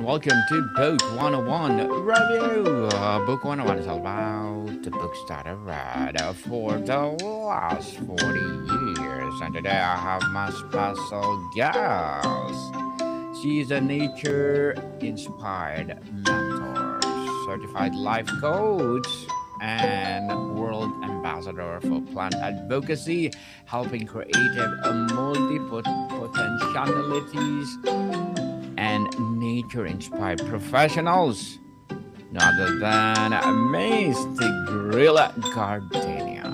welcome to Book 101 Review. Book 101 is all about the books that I've read for the last 40 years. And today I have my special guest. She's a nature inspired mentor, certified life coach, and world ambassador for plant advocacy, helping creative multi potentialities and nature inspired professionals. No other than Miss Tigrilla Gardenia.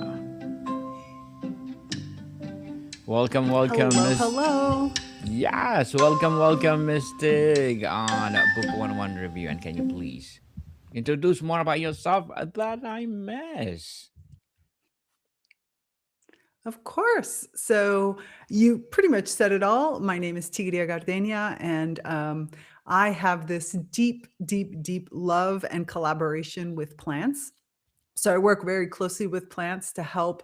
Welcome, welcome, Hello, Miss. hello. Yes, welcome, Miss Tig on Book 101 Review. And can you please introduce more about yourself that I miss? Of course. So you pretty much said it all. My name is Tigrilla Gardenia, and I have this deep love and collaboration with plants. So I work very closely with plants to help,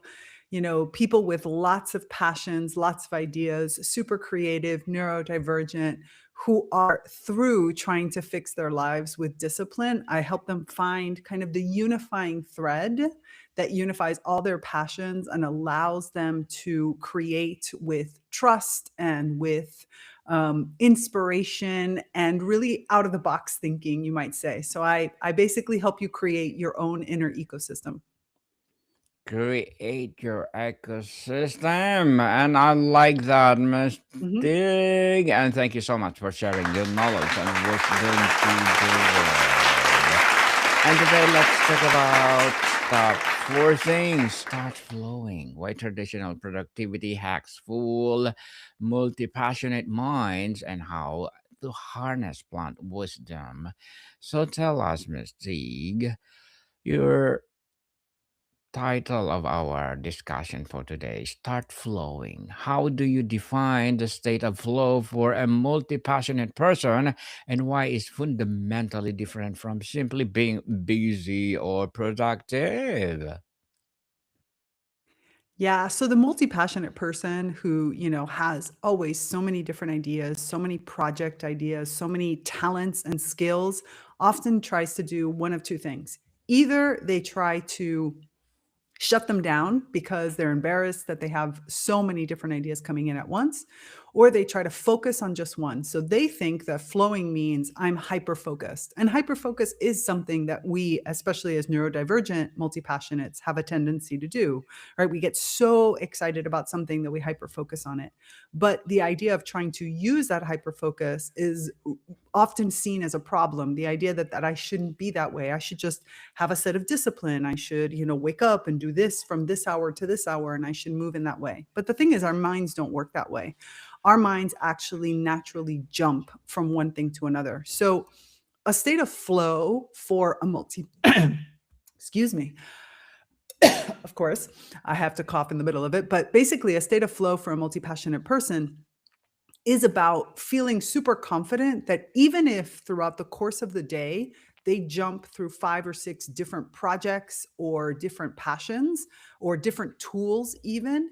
people with lots of passions, lots of ideas, super creative, neurodivergent, who are through trying to fix their lives with discipline. I help them find kind of the unifying thread that unifies all their passions and allows them to create with trust and with inspiration and really out of the box thinking, you might say. So I basically help you create your own inner ecosystem. Create your ecosystem. And I like that, Miss Mhm. Tig. And thank you so much for sharing your knowledge and wisdom to the world. And today, let's talk about top four things. Start flowing. Why traditional productivity hacks fool multi passionate minds and how to harness plant wisdom. So tell us, Miss Tig, your title of our discussion for today, Start Flowing. How do you define the state of flow for a multi passionate person, and why is fundamentally different from simply being busy or productive? Yeah, so the multi-passionate person who, has always so many different ideas, so many project ideas, so many talents and skills, often tries to do one of two things. Either they try to shut them down because they're embarrassed that they have so many different ideas coming in at once, or they try to focus on just one. So they think that flowing means I'm hyper focused. And hyper focus is something that we, especially as neurodivergent multi passionates, have a tendency to do, right? We get so excited about something that we hyper focus on it. But the idea of trying to use that hyper focus is often seen as a problem. The idea that I shouldn't be that way. I should just have a set of discipline. I should, wake up and do this from this hour to this hour, and I should move in that way. But the thing is, our minds don't work that way. Our minds actually naturally jump from one thing to another. So, a state of flow for a multi, excuse me, of course, I have to cough in the middle of it, but basically, a state of flow for a multi passionate person is about feeling super confident that even if throughout the course of the day they jump through 5 or 6 different projects or different passions or different tools, even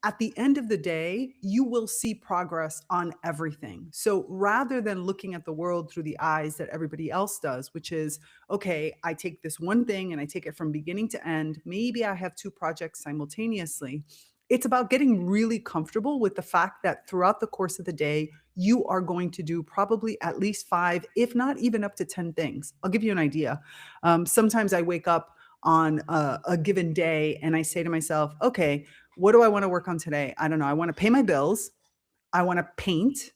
at the end of the day, you will see progress on everything. So rather than looking at the world through the eyes that everybody else does, which is, okay, I take this one thing and I take it from beginning to end. Maybe I have 2 projects simultaneously. It's about getting really comfortable with the fact that throughout the course of the day, you are going to do probably at least 5, if not even up to 10 things. I'll give you an idea. Sometimes I wake up on a given day and I say to myself, okay, what do I want to work on today? I don't know. I want to pay my bills. I want to paint.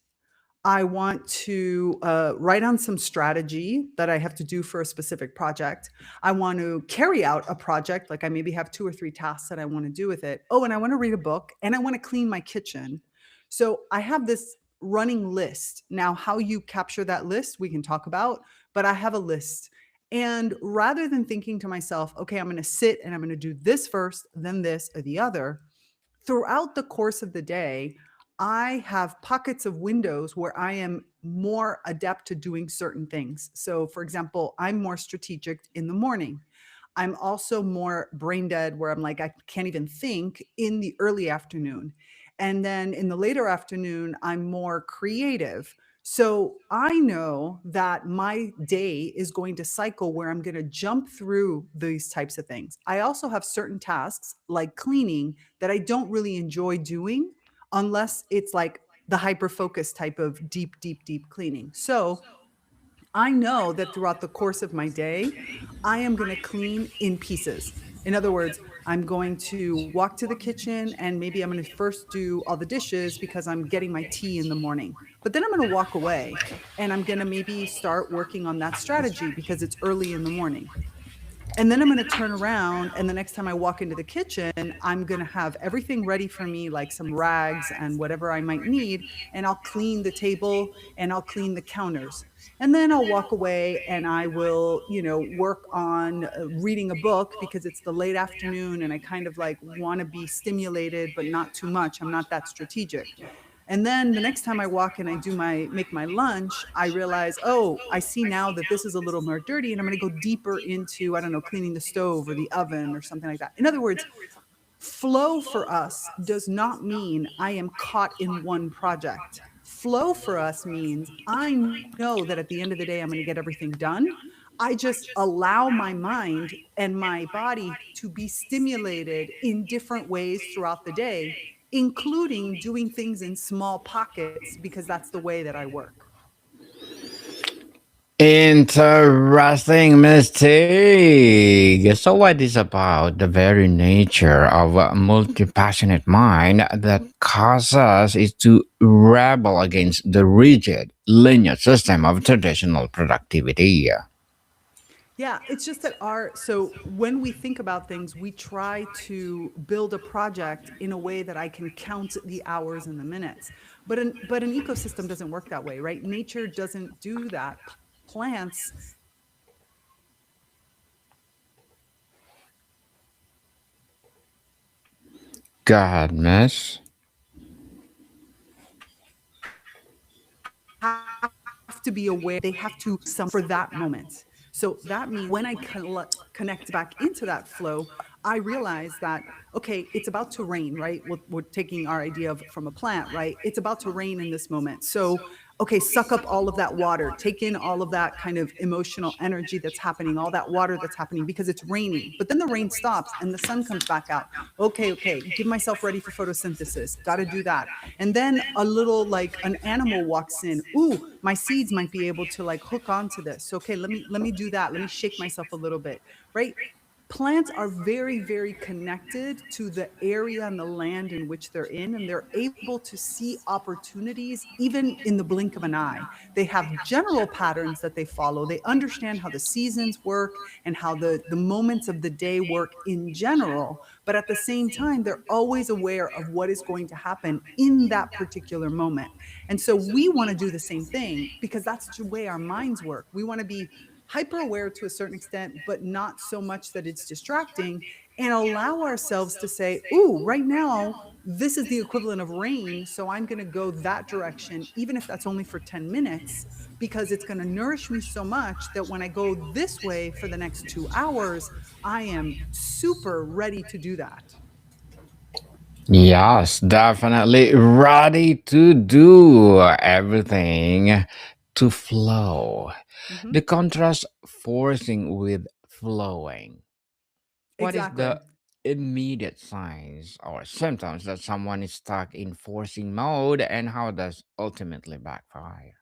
I want to write on some strategy that I have to do for a specific project. I want to carry out a project, like I maybe have 2 or 3 tasks that I want to do with it. Oh, and I want to read a book and I want to clean my kitchen. So I have this running list. Now, how you capture that list, we can talk about, but I have a list. And rather than thinking to myself, okay, I'm going to sit and I'm going to do this first, then this or the other, throughout the course of the day, I have pockets of windows where I am more adept to doing certain things. So, for example, I'm more strategic in the morning. I'm also more brain dead where I'm like, I can't even think in the early afternoon. And then in the later afternoon, I'm more creative. So I know that my day is going to cycle where I'm going to jump through these types of things. I also have certain tasks like cleaning that I don't really enjoy doing unless it's like the hyper focus type of deep, deep, deep cleaning. So I know that throughout the course of my day, I am going to clean in pieces. In other words, I'm going to walk to the kitchen and maybe I'm going to first do all the dishes because I'm getting my tea in the morning. But then I'm going to walk away and I'm going to maybe start working on that strategy because it's early in the morning. And then I'm going to turn around. And the next time I walk into the kitchen, I'm going to have everything ready for me, like some rags and whatever I might need. And I'll clean the table and I'll clean the counters. And then I'll walk away and I will, work on reading a book because it's the late afternoon and I kind of like want to be stimulated, but not too much. I'm not that strategic. And then the next time I walk and I make my lunch, I realize, oh, I see now that this is a little more dirty and I'm going to go deeper into, I don't know, cleaning the stove or the oven or something like that. In other words, flow for us does not mean I am caught in one project. Flow for us means I know that at the end of the day, I'm going to get everything done. I just allow my mind and my body to be stimulated in different ways throughout the day, including doing things in small pockets because that's the way that I work. Interesting mistake. So, what is about the very nature of a multi-passionate mind that causes it to rebel against the rigid, linear system of traditional productivity? Yeah, it's just that so when we think about things, we try to build a project in a way that I can count the hours and the minutes. But an ecosystem doesn't work that way, right? Nature doesn't do that. Plants Go ahead, miss. have to be aware, they have to some for that moment. So that means when I connect back into that flow, I realize that, okay, it's about to rain, right? We're taking our idea of from a plant, right? It's about to rain in this moment. So, okay, suck up all of that water, take in all of that kind of emotional energy that's happening, all that water that's happening because it's raining. But then the rain stops and the sun comes back out. Okay, give myself ready for photosynthesis. Got to do that. And then a little like an animal walks in. Ooh, my seeds might be able to like hook onto this. Okay, let me do that. Let me shake myself a little bit, right? Plants are very, very connected to the area and the land in which they're in, and they're able to see opportunities even in the blink of an eye. They have general patterns that they follow. They understand how the seasons work and how the moments of the day work in general. But at the same time, they're always aware of what is going to happen in that particular moment. And so we want to do the same thing because that's the way our minds work. We want to be hyper aware to a certain extent, but not so much that it's distracting, and allow ourselves to say, ooh, right now, this is the equivalent of rain. So I'm going to go that direction, even if that's only for 10 minutes, because it's going to nourish me so much that when I go this way for the next 2 hours, I am super ready to do that. Yes, definitely ready to do everything to flow. Mhm. The contrast forcing with flowing. What is Exactly. the immediate signs or symptoms that someone is stuck in forcing mode and how does ultimately backfire?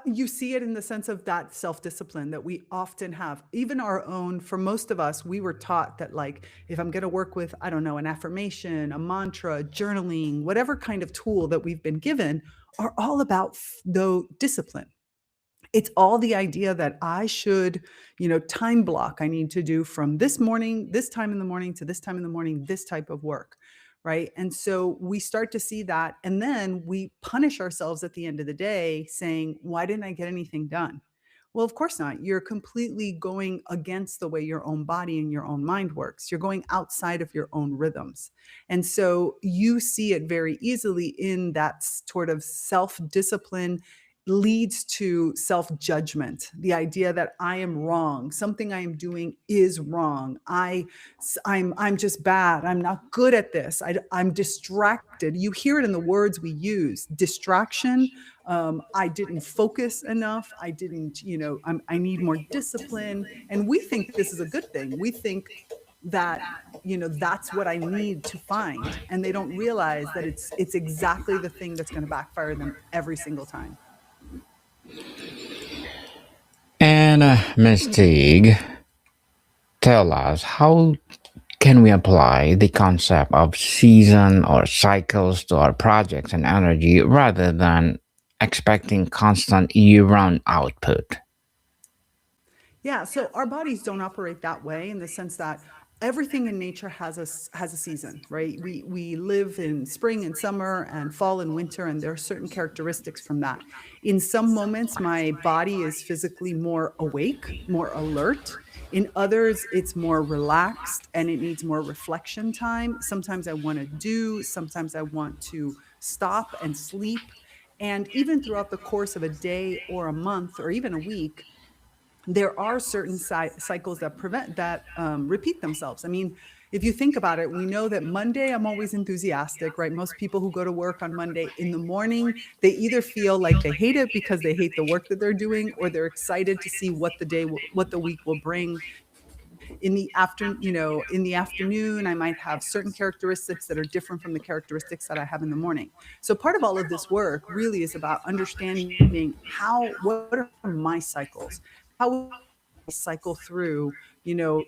You see it in the sense of that self discipline that we often have, even our own. For most of us, we were taught that, like, if I'm going to work with, I don't know, an affirmation, a mantra, journaling, whatever kind of tool that we've been given, are all about though discipline. It's all the idea that I should, time block. I need to do from this morning, this time in the morning to this time in the morning, this type of work. Right. And so we start to see that. And then we punish ourselves at the end of the day saying, why didn't I get anything done? Well, of course not. You're completely going against the way your own body and your own mind works. You're going outside of your own rhythms. And so you see it very easily in that sort of self discipline leads to self-judgment, the idea that I am wrong, something I am doing is wrong. I'm just bad. I'm not good at this. I'm distracted. You hear it in the words we use: distraction. I didn't focus enough. I didn't, I need more discipline. And we think this is a good thing. We think that, that's what I need to find. And they don't realize that it's exactly the thing that's going to backfire them every single time. And Miss Teague, tell us, how can we apply the concept of season or cycles to our projects and energy rather than expecting constant year-round output? Yeah, so our bodies don't operate that way, in the sense that everything in nature has a season, right? We live in spring and summer and fall and winter, and there are certain characteristics from that. In some moments, my body is physically more awake, more alert. In others, it's more relaxed and it needs more reflection time. Sometimes I want to do, sometimes I want to stop and sleep. And even throughout the course of a day or a month or even a week, there are certain cycles that repeat themselves. I mean, if you think about it, we know that Monday, I'm always enthusiastic, right? Most people who go to work on Monday in the morning, they either feel like they hate it because they hate the work that they're doing, or they're excited to see what the week will bring. In the afternoon, I might have certain characteristics that are different from the characteristics that I have in the morning. So part of all of this work really is about understanding what are my cycles? How I cycle through,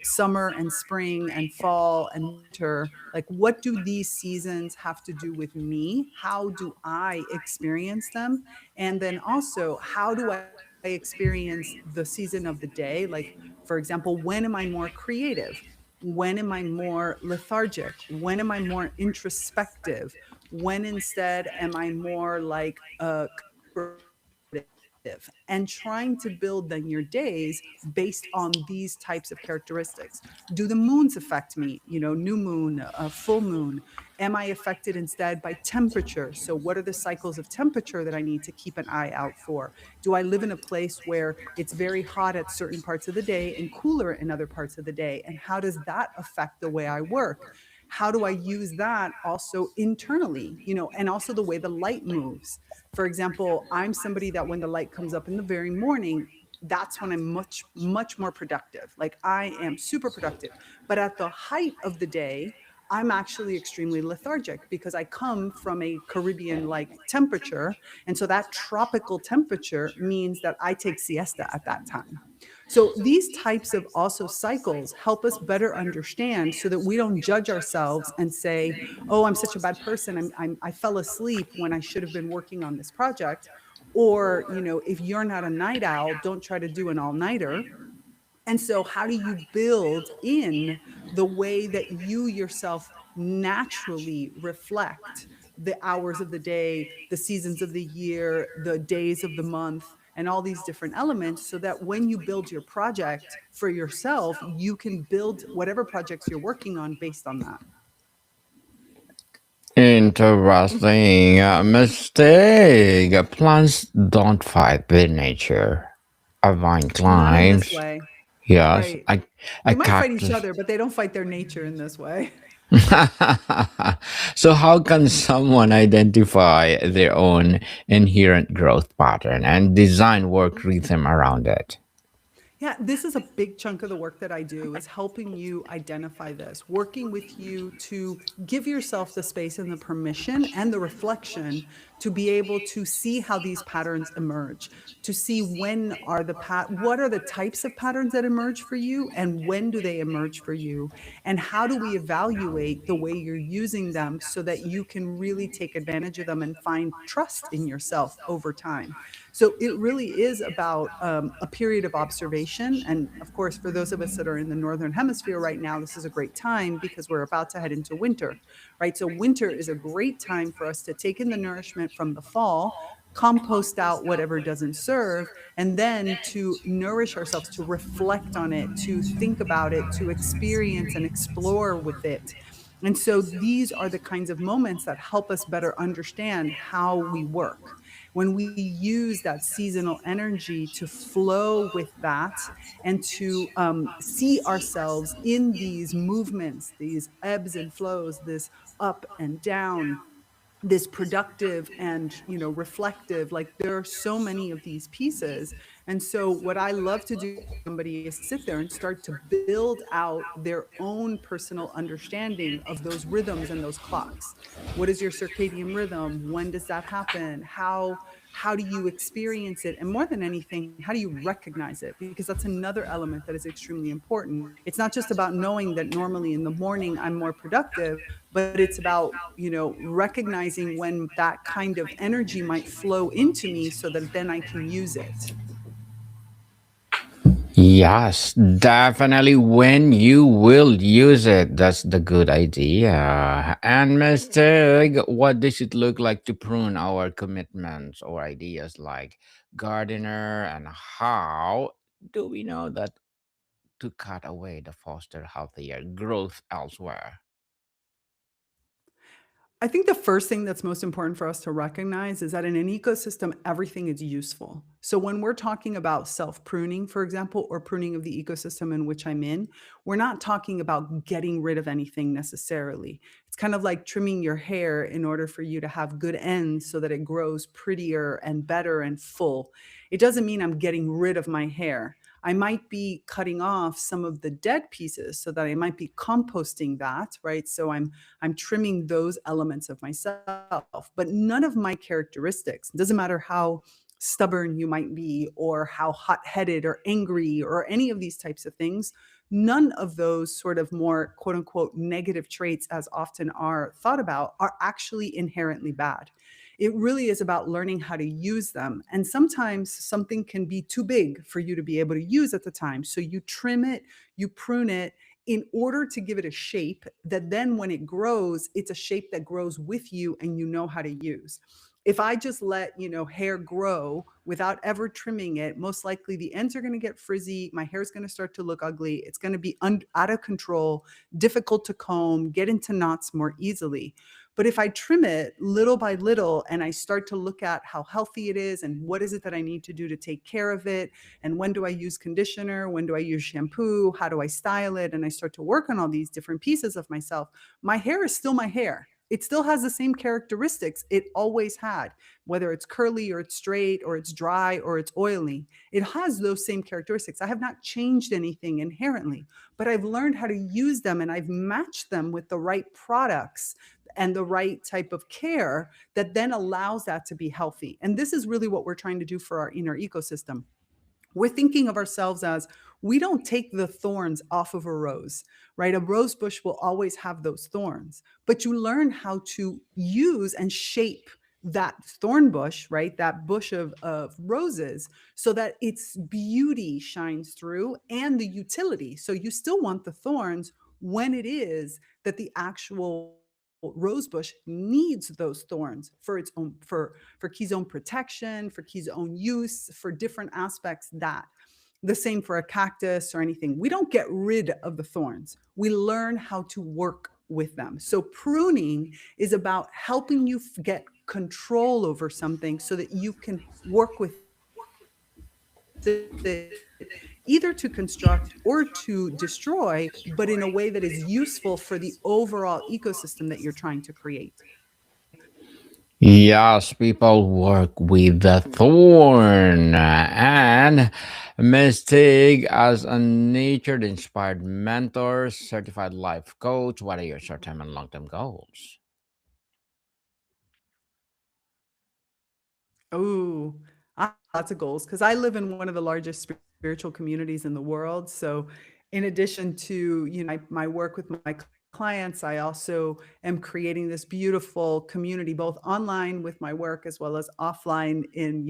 summer and spring and fall and winter. Like, what do these seasons have to do with me? How do I experience them? And then also, how do I experience the season of the day? Like, for example, when am I more creative? When am I more lethargic? When am I more introspective? When instead am I more like and trying to build then your days based on these types of characteristics. Do the moons affect me? New moon, full moon. Am I affected instead by temperature? So what are the cycles of temperature that I need to keep an eye out for? Do I live in a place where it's very hot at certain parts of the day and cooler in other parts of the day? And how does that affect the way I work? How do I use that also internally, and also the way the light moves? For example, I'm somebody that when the light comes up in the very morning, that's when I'm much, much more productive. Like, I am super productive. But at the height of the day, I'm actually extremely lethargic because I come from a Caribbean like temperature. And so that tropical temperature means that I take siesta at that time. So these types of also cycles help us better understand, so that we don't judge ourselves and say, oh, I'm such a bad person. I fell asleep when I should have been working on this project. Or, if you're not a night owl, don't try to do an all-nighter. And so how do you build in the way that you yourself naturally reflect the hours of the day, the seasons of the year, the days of the month, and all these different elements, so that when you build your project for yourself, you can build whatever projects you're working on based on that. Interesting mistake. Plants don't fight with nature. A vine Not in this climbs. way. Yes, Right. a They might fight each cactus. other, but they don't fight their nature in this way. So, how can someone identify their own inherent growth pattern and design work rhythm around it? Yeah, this is a big chunk of the work that I do, is helping you identify this, working with you to give yourself the space and the permission and the reflection to be able to see how these patterns emerge, to see what are the types of patterns that emerge for you, and when do they emerge for you, and how do we evaluate the way you're using them so that you can really take advantage of them and find trust in yourself over time. So it really is about a period of observation. And of course, for those of us that are in the Northern Hemisphere right now, this is a great time because we're about to head into winter, right? So winter is a great time for us to take in the nourishment from the fall, compost out whatever doesn't serve, and then to nourish ourselves, to reflect on it, to think about it, to experience and explore with it. And so these are the kinds of moments that help us better understand how we work. when we use that seasonal energy to flow with that and to see ourselves in these movements, these ebbs and flows, this up and down, this productive and reflective, like there are so many of these pieces. And so what I love to do with somebody is sit there and start to build out their own personal understanding of those rhythms and those clocks. What is your circadian rhythm? When does that happen? How do you experience it? And more than anything, how do you recognize it? Because that's another element that is extremely important. It's not just about knowing that normally in the morning I'm more productive, but it's about recognizing when that kind of energy might flow into me so that then I can use it. Yes, definitely when you will use it. That's the good idea. And Mr. What does it look like to prune our commitments or ideas like gardener? And how do we know that to cut away the foster healthier growth elsewhere? I think the first thing that's most important for us to recognize is that in an ecosystem, everything is useful. So when we're talking about self pruning, for example, or pruning of the ecosystem in which I'm in, we're not talking about getting rid of anything necessarily. It's kind of like trimming your hair in order for you to have good ends so that it grows prettier and better and full. It doesn't mean I'm getting rid of my hair. I might be cutting off some of the dead pieces so that I might be composting that, right? So I'm trimming those elements of myself, but none of my characteristics, doesn't matter how stubborn you might be or how hot-headed or angry or any of these types of things, none of those sort of more quote unquote negative traits as often are thought about are actually inherently bad. It really is about learning how to use them. And sometimes something can be too big for you to be able to use at the time. So you trim it, you prune it, in order to give it a shape that then when it grows, it's a shape that grows with you and you know how to use. If I just let, hair grow without ever trimming it, most likely the ends are going to get frizzy. My hair is going to start to look ugly. It's going to be out of control, difficult to comb, get into knots more easily. But if I trim it little by little and I start to look at how healthy it is and what is it that I need to do to take care of it, and when do I use conditioner, when do I use shampoo, how do I style it, and I start to work on all these different pieces of myself, my hair is still my hair. It still has the same characteristics it always had, whether it's curly or it's straight or it's dry or it's oily. It has those same characteristics. I have not changed anything inherently, but I've learned how to use them and I've matched them with the right products and the right type of care that then allows that to be healthy. And this is really what we're trying to do for our inner ecosystem. We're thinking of ourselves as we don't take the thorns off of a rose, right? A rose bush will always have those thorns, but you learn how to use and shape that thorn bush, right? That bush of roses, so that its beauty shines through and the utility. So you still want the thorns when it is that the actual rose bush needs those thorns for its own for key's own protection, for key's own use, for different aspects. That the same for a cactus or anything. We don't get rid of the thorns. We learn how to work with them. So pruning is about helping you get control over something so that you can work with it either to construct or to destroy, but in a way that is useful for the overall ecosystem that you're trying to create. Yes, people work with the thorn. And Mystic, as a nature inspired mentor, certified life coach, what are your short term and long term goals? Oh, I have lots of goals because I live in one of the largest spiritual communities in the world. So, in addition to my work with my clients, I also am creating this beautiful community, both online with my work as well as offline in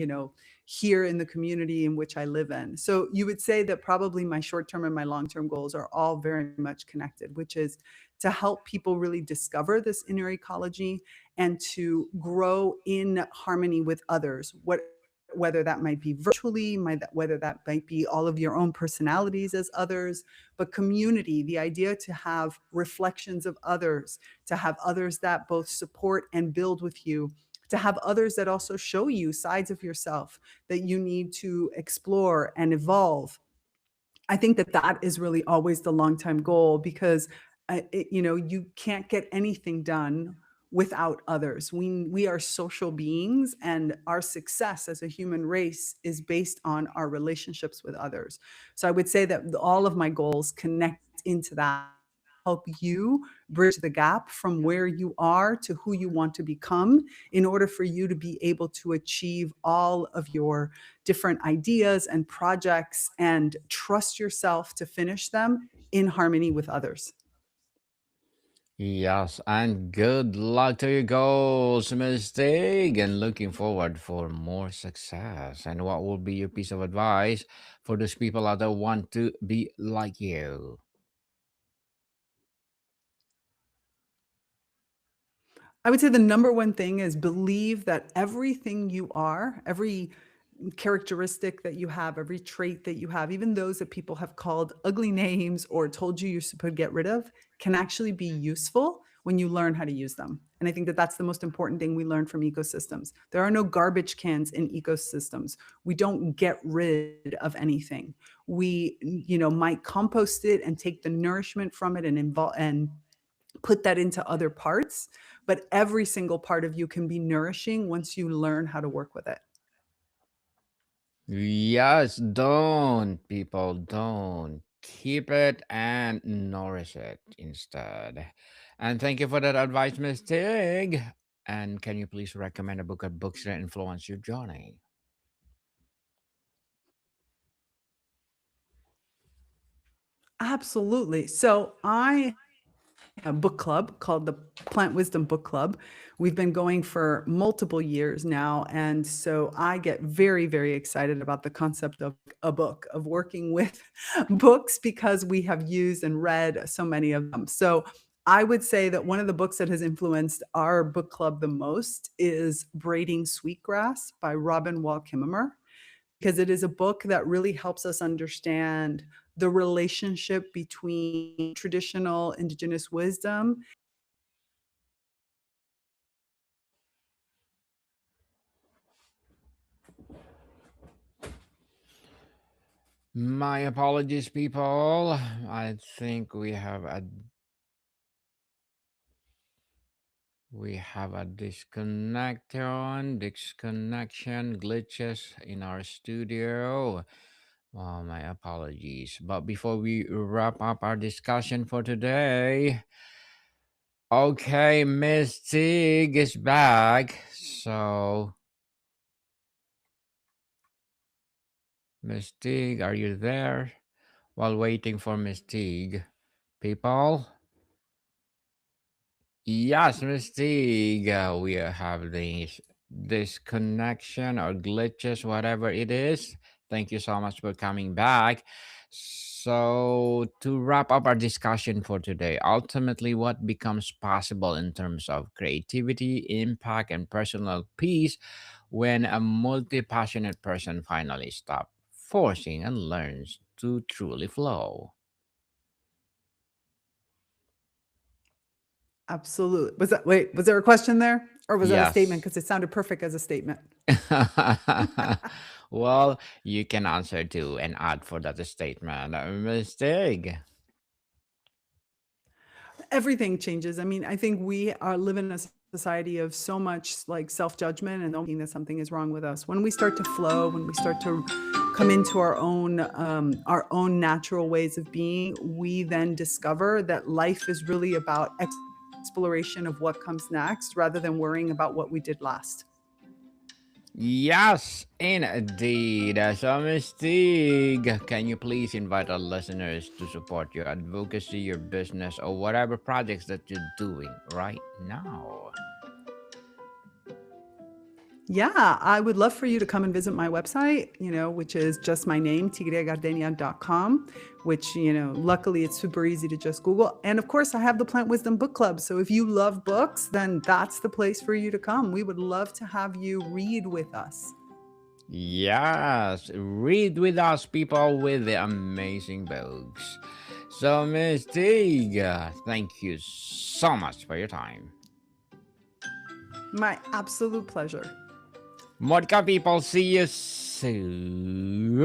here in the community in which I live in. So, you would say that probably my short term and my long term goals are all very much connected, which is to help people really discover this inner ecology and to grow in harmony with others. Whether that might be virtually, whether that might be all of your own personalities as others, but community, the idea to have reflections of others, to have others that both support and build with you, to have others that also show you sides of yourself that you need to explore and evolve. I think that that is really always the long time goal because, you can't get anything done without others. We are social beings, and our success as a human race is based on our relationships with others. So I would say that all of my goals connect into that, help you bridge the gap from where you are to who you want to become in order for you to be able to achieve all of your different ideas and projects and trust yourself to finish them in harmony with others. Yes, and good luck to your goals, Mystic, and looking forward for more success. And what will be your piece of advice for those people out there want to be like you? I would say the number one thing is believe that everything you are, every characteristic that you have, every trait that you have, even those that people have called ugly names or told you you're supposed to get rid of, can actually be useful when you learn how to use them. And I think that that's the most important thing we learn from ecosystems. There are no garbage cans in ecosystems. We don't get rid of anything. We, might compost it and take the nourishment from it and put that into other parts, but every single part of you can be nourishing once you learn how to work with it. Yes, don't, people, don't. Keep it and nourish it instead. And thank you for that advice, Miss Tig. And can you please recommend a book or books that influence your journey? Absolutely. So I a book club called the Plant Wisdom Book Club. We've been going for multiple years now. And so I get very, very excited about the concept of a book, of working with books because we have used and read so many of them. So I would say that one of the books that has influenced our book club the most is Braiding Sweetgrass by Robin Wall Kimmerer, because it is a book that really helps us understand the relationship between traditional indigenous wisdom. My apologies, people. I think we have a disconnection glitches in our studio. Well, my apologies. But before we wrap up our discussion for today, okay, Miss Tig is back. So, Miss Tig, are you there? While waiting for Miss Tig, people. Yes, Mystique, we have this connection or glitches, whatever it is. Thank you so much for coming back. So, to wrap up our discussion for today, ultimately, what becomes possible in terms of creativity, impact, and personal peace when a multi passionate person finally stops forcing and learns to truly flow? Absolutely. Was there a question there? Or was that a statement? Yes. Because it sounded perfect as a statement. Well, you can answer too and add for that statement. Mistake. Everything changes. I mean, I think we are living in a society of so much like self-judgment and thinking that something is wrong with us. When we start to flow, when we start to come into our own natural ways of being, we then discover that life is really about exploration of what comes next rather than worrying about what we did last. Yes, indeed. So, Mystique, can you please invite our listeners to support your advocacy, your business, or whatever projects that you're doing right now? Yeah, I would love for you to come and visit my website, which is just my name, tigrillagardenia.com, which, luckily it's super easy to just Google. And of course, I have the Plant Wisdom Book Club. So if you love books, then that's the place for you to come. We would love to have you read with us. Yes, read with us, people, with the amazing books. So, Mystique, thank you so much for your time. My absolute pleasure. Modka people, see you soon.